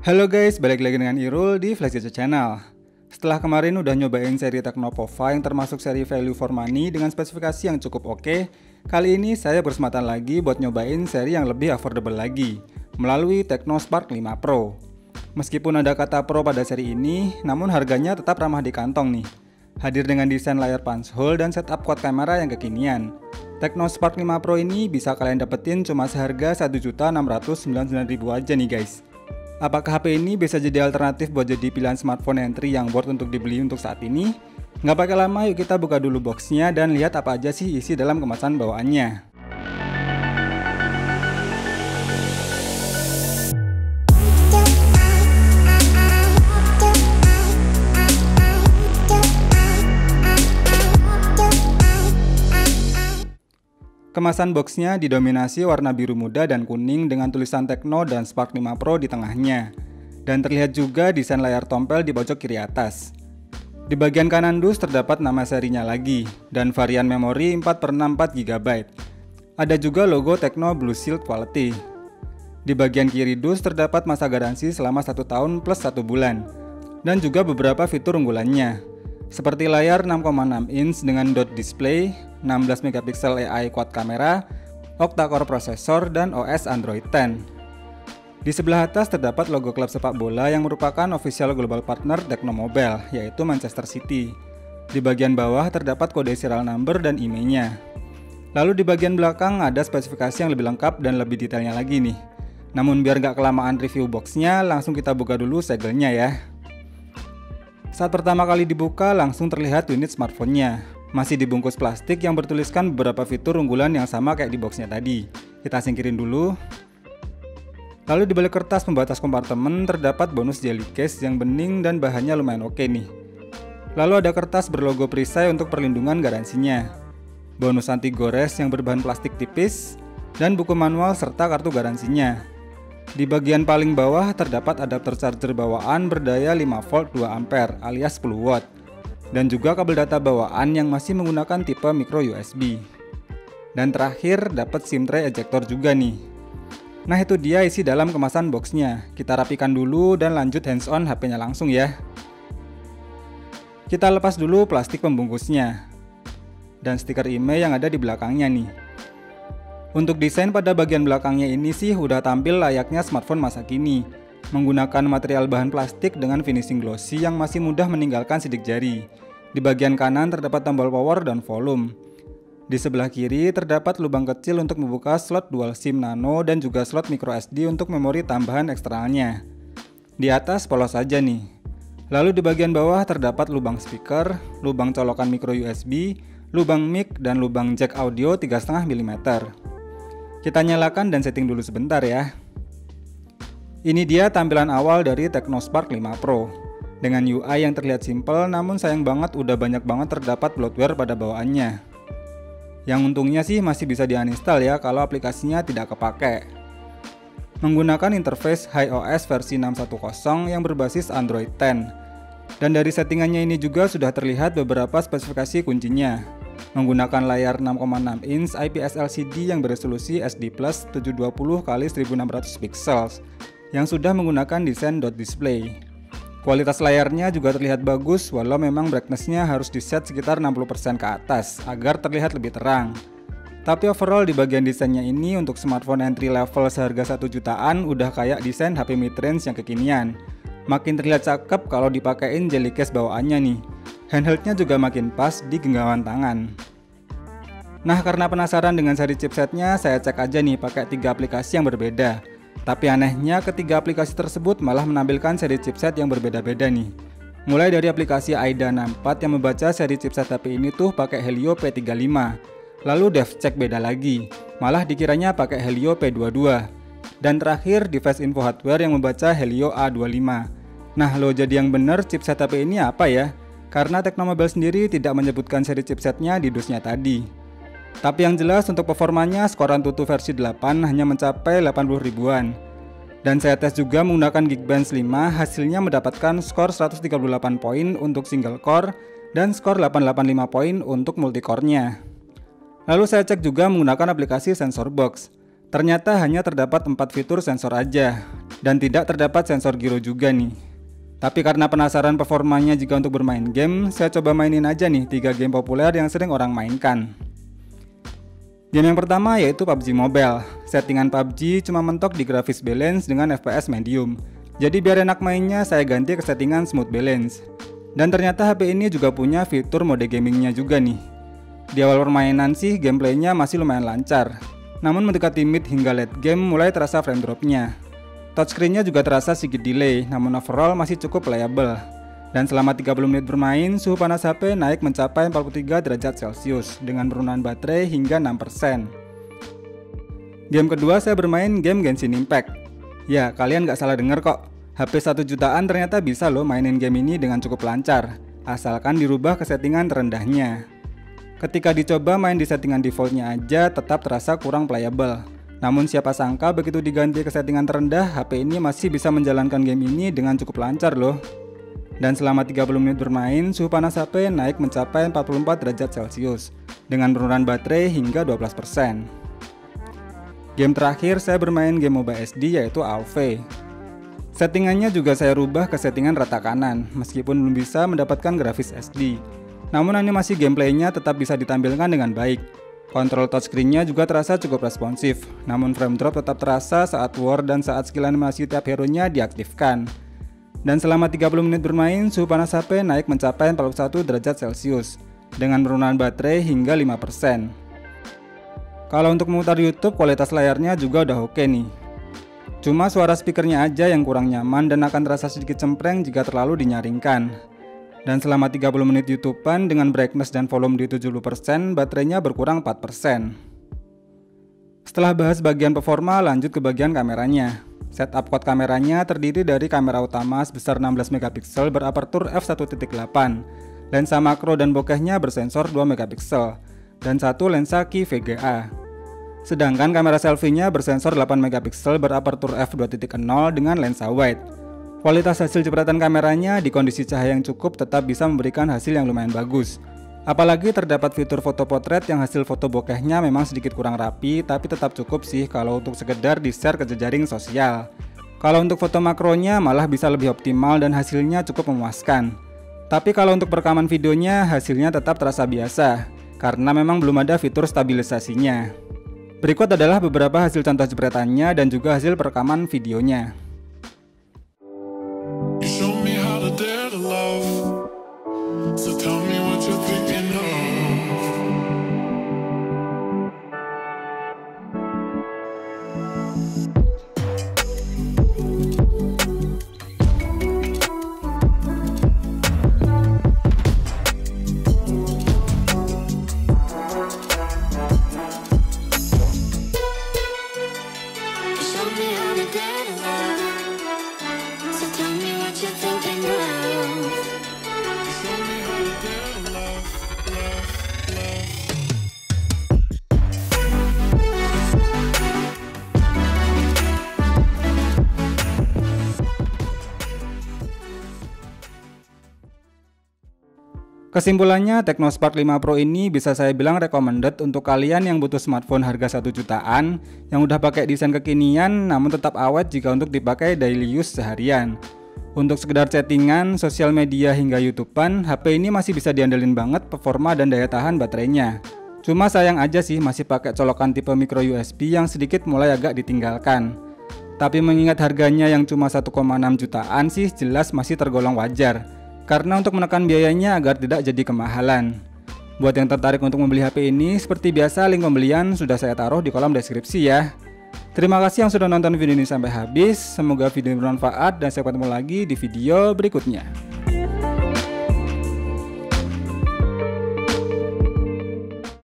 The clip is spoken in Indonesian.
Halo guys, balik lagi dengan Irul di Flash Gadget Channel. Setelah kemarin udah nyobain seri Teknopova yang termasuk seri value for money dengan spesifikasi yang cukup oke, kali ini saya bersematan lagi buat nyobain seri yang lebih affordable lagi melalui TeknoSpark 5 Pro. Meskipun ada kata Pro pada seri ini, namun harganya tetap ramah di kantong nih. Hadir dengan desain layar punch hole dan setup quad kamera yang kekinian. TeknoSpark 5 Pro ini bisa kalian dapetin cuma seharga Rp1.699.000 aja nih guys. Apakah HP ini bisa jadi alternatif buat jadi pilihan smartphone entry yang worth untuk dibeli untuk saat ini? Nggak pakai lama, yuk kita buka dulu boxnya dan lihat apa aja sih isi dalam kemasan bawaannya. Kemasan boxnya didominasi warna biru muda dan kuning dengan tulisan Tekno dan Spark 5 Pro di tengahnya. Dan terlihat juga desain layar tompel di pojok kiri atas. Di bagian kanan dus terdapat nama serinya lagi, dan varian memori 4/64 GB. Ada juga logo Tekno Blue Shield Quality. Di bagian kiri dus terdapat masa garansi selama 1 tahun plus 1 bulan. Dan juga beberapa fitur unggulannya, seperti layar 6,6 inch dengan dot display, 16 megapiksel AI quad kamera, octa-core prosesor, dan OS Android 10. Di sebelah atas terdapat logo klub sepak bola yang merupakan official global partner Tecno Mobile, yaitu Manchester City. Di bagian bawah terdapat kode serial number dan IMEI-nya. Lalu di bagian belakang ada spesifikasi yang lebih lengkap dan lebih detailnya lagi nih. Namun biar gak kelamaan review boxnya, langsung kita buka dulu segelnya ya. Saat pertama kali dibuka langsung terlihat unit smartphone-nya. Masih dibungkus plastik yang bertuliskan beberapa fitur unggulan yang sama kayak di boxnya tadi. Kita singkirin dulu. Lalu di balik kertas pembatas kompartemen terdapat bonus jelly case yang bening dan bahannya lumayan oke nih. Lalu ada kertas berlogo perisai untuk perlindungan garansinya. Bonus anti gores yang berbahan plastik tipis. Dan buku manual serta kartu garansinya. Di bagian paling bawah terdapat adapter charger bawaan berdaya 5V 2A alias 10W. Dan juga kabel data bawaan yang masih menggunakan tipe micro USB. Dan terakhir dapat SIM tray ejector juga nih. Nah itu dia isi dalam kemasan boxnya. Kita rapikan dulu dan lanjut hands on HP-nya langsung ya. Kita lepas dulu plastik pembungkusnya dan stiker IMEI yang ada di belakangnya nih. Untuk desain pada bagian belakangnya ini sih udah tampil layaknya smartphone masa kini, menggunakan material bahan plastik dengan finishing glossy yang masih mudah meninggalkan sidik jari. Di bagian kanan terdapat tombol power dan volume. Di sebelah kiri terdapat lubang kecil untuk membuka slot dual SIM nano dan juga slot micro SD untuk memori tambahan eksternalnya. Di atas polos saja nih. Lalu di bagian bawah terdapat lubang speaker, lubang colokan micro USB, lubang mic, dan lubang jack audio 3,5 mm. Kita nyalakan dan setting dulu sebentar ya. Ini dia tampilan awal dari TeknoSpark 5 Pro. Dengan UI yang terlihat simpel, namun sayang banget udah banyak banget terdapat bloatware pada bawaannya. Yang untungnya sih masih bisa di-uninstall ya kalau aplikasinya tidak kepake. Menggunakan interface iOS versi 6.1.0 yang berbasis Android 10. Dan dari settingannya ini juga sudah terlihat beberapa spesifikasi kuncinya. Menggunakan layar 6,6 inch IPS LCD yang beresolusi SD+ 720x1600 pixels yang sudah menggunakan desain dot display. Kualitas layarnya juga terlihat bagus walau memang brightness-nya harus di-set sekitar 60% ke atas agar terlihat lebih terang. Tapi overall di bagian desainnya ini untuk smartphone entry level seharga 1 jutaan udah kayak desain HP mid-range yang kekinian. Makin terlihat cakep kalau dipakein jelly case bawaannya nih. Handheldnya juga makin pas di genggaman tangan. Nah karena penasaran dengan seri chipsetnya, saya cek aja nih pakai 3 aplikasi yang berbeda. Tapi anehnya ketiga aplikasi tersebut malah menampilkan seri chipset yang berbeda-beda nih. Mulai dari aplikasi AIDA 64 yang membaca seri chipset HP ini tuh pakai Helio P35. Lalu DevCheck beda lagi, malah dikiranya pakai Helio P22. Dan terakhir device info hardware yang membaca Helio A25. Nah lo jadi yang bener chipset HP ini apa ya? Karena Tecno Mobile sendiri tidak menyebutkan seri chipsetnya di dusnya tadi. Tapi yang jelas untuk performanya skor Antutu versi 8 hanya mencapai 80 ribuan. Dan saya tes juga menggunakan Geekbench 5, hasilnya mendapatkan skor 138 poin untuk single core dan skor 885 poin untuk multicore-nya. Lalu saya cek juga menggunakan aplikasi Sensor Box. Ternyata hanya terdapat 4 fitur sensor aja. dan tidak terdapat sensor gyro juga nih. Tapi karena penasaran performanya jika untuk bermain game, saya coba mainin aja nih 3 game populer yang sering orang mainkan. Game yang pertama yaitu PUBG Mobile. Settingan PUBG cuma mentok di grafis balance dengan FPS medium. Jadi biar enak mainnya, saya ganti ke settingan smooth balance. Dan ternyata HP ini juga punya fitur mode gamingnya juga nih. Di awal permainan sih gameplaynya masih lumayan lancar. Namun mendekati mid hingga late game mulai terasa frame dropnya. Touchscreen-nya juga terasa sedikit delay, namun overall masih cukup playable. Dan selama 30 menit bermain, suhu panas HP naik mencapai 43 derajat Celcius dengan penurunan baterai hingga 6%. Game kedua saya bermain game Genshin Impact. Ya, kalian gak salah denger kok. HP 1 jutaan ternyata bisa loh mainin game ini dengan cukup lancar, asalkan dirubah ke settingan terendahnya. Ketika dicoba main di settingan defaultnya aja tetap terasa kurang playable. Namun siapa sangka begitu diganti ke settingan terendah, HP ini masih bisa menjalankan game ini dengan cukup lancar loh. Dan selama 30 menit bermain, suhu panas HP naik mencapai 44 derajat Celcius dengan penurunan baterai hingga 12%. Game terakhir saya bermain game MOBA SD yaitu AoV. Settingannya juga saya rubah ke settingan rata kanan, meskipun belum bisa mendapatkan grafis SD. Namun animasi gameplaynya tetap bisa ditampilkan dengan baik. Kontrol touchscreen-nya juga terasa cukup responsif, namun frame drop tetap terasa saat war dan saat skill animasi tiap hero-nya diaktifkan. Dan selama 30 menit bermain, suhu panas HP naik mencapai 41 derajat Celcius dengan penurunan baterai hingga 5%. Kalau untuk memutar YouTube, kualitas layarnya juga udah oke nih. Cuma suara speakernya aja yang kurang nyaman dan akan terasa sedikit cempreng jika terlalu dinyaringkan. Dan selama 30 menit YouTubean dengan brightness dan volume di 70%, baterainya berkurang 4%. Setelah bahas bagian performa, lanjut ke bagian kameranya. Setup quad kameranya terdiri dari kamera utama sebesar 16 MP berapertur f1.8, lensa makro dan bokehnya bersensor 2 MP, dan satu lensa Ki VGA. Sedangkan kamera selfie-nya bersensor 8 MP berapertur f2.0 dengan lensa wide. Kualitas hasil jepretan kameranya di kondisi cahaya yang cukup tetap bisa memberikan hasil yang lumayan bagus. Apalagi terdapat fitur foto potret yang hasil foto bokehnya memang sedikit kurang rapi, tapi tetap cukup sih kalau untuk sekedar di-share ke jejaring sosial. Kalau untuk foto makronya malah bisa lebih optimal dan hasilnya cukup memuaskan. Tapi kalau untuk perekaman videonya hasilnya tetap terasa biasa, karena memang belum ada fitur stabilisasinya. Berikut adalah beberapa hasil contoh jepretannya dan juga hasil perekaman videonya. Kesimpulannya, Tecno Spark 5 Pro ini bisa saya bilang recommended untuk kalian yang butuh smartphone harga 1 jutaan yang udah pakai desain kekinian namun tetap awet jika untuk dipakai daily use seharian. Untuk sekedar chattingan, sosial media hingga YouTubean, HP ini masih bisa diandelin banget performa dan daya tahan baterainya. Cuma sayang aja sih masih pakai colokan tipe micro USB yang sedikit mulai agak ditinggalkan. Tapi mengingat harganya yang cuma 1,6 jutaan sih jelas masih tergolong wajar. Karena untuk menekan biayanya agar tidak jadi kemahalan. Buat yang tertarik untuk membeli HP ini, seperti biasa link pembelian sudah saya taruh di kolom deskripsi ya. Terima kasih yang sudah nonton video ini sampai habis. Semoga video ini bermanfaat dan saya ketemu lagi di video berikutnya.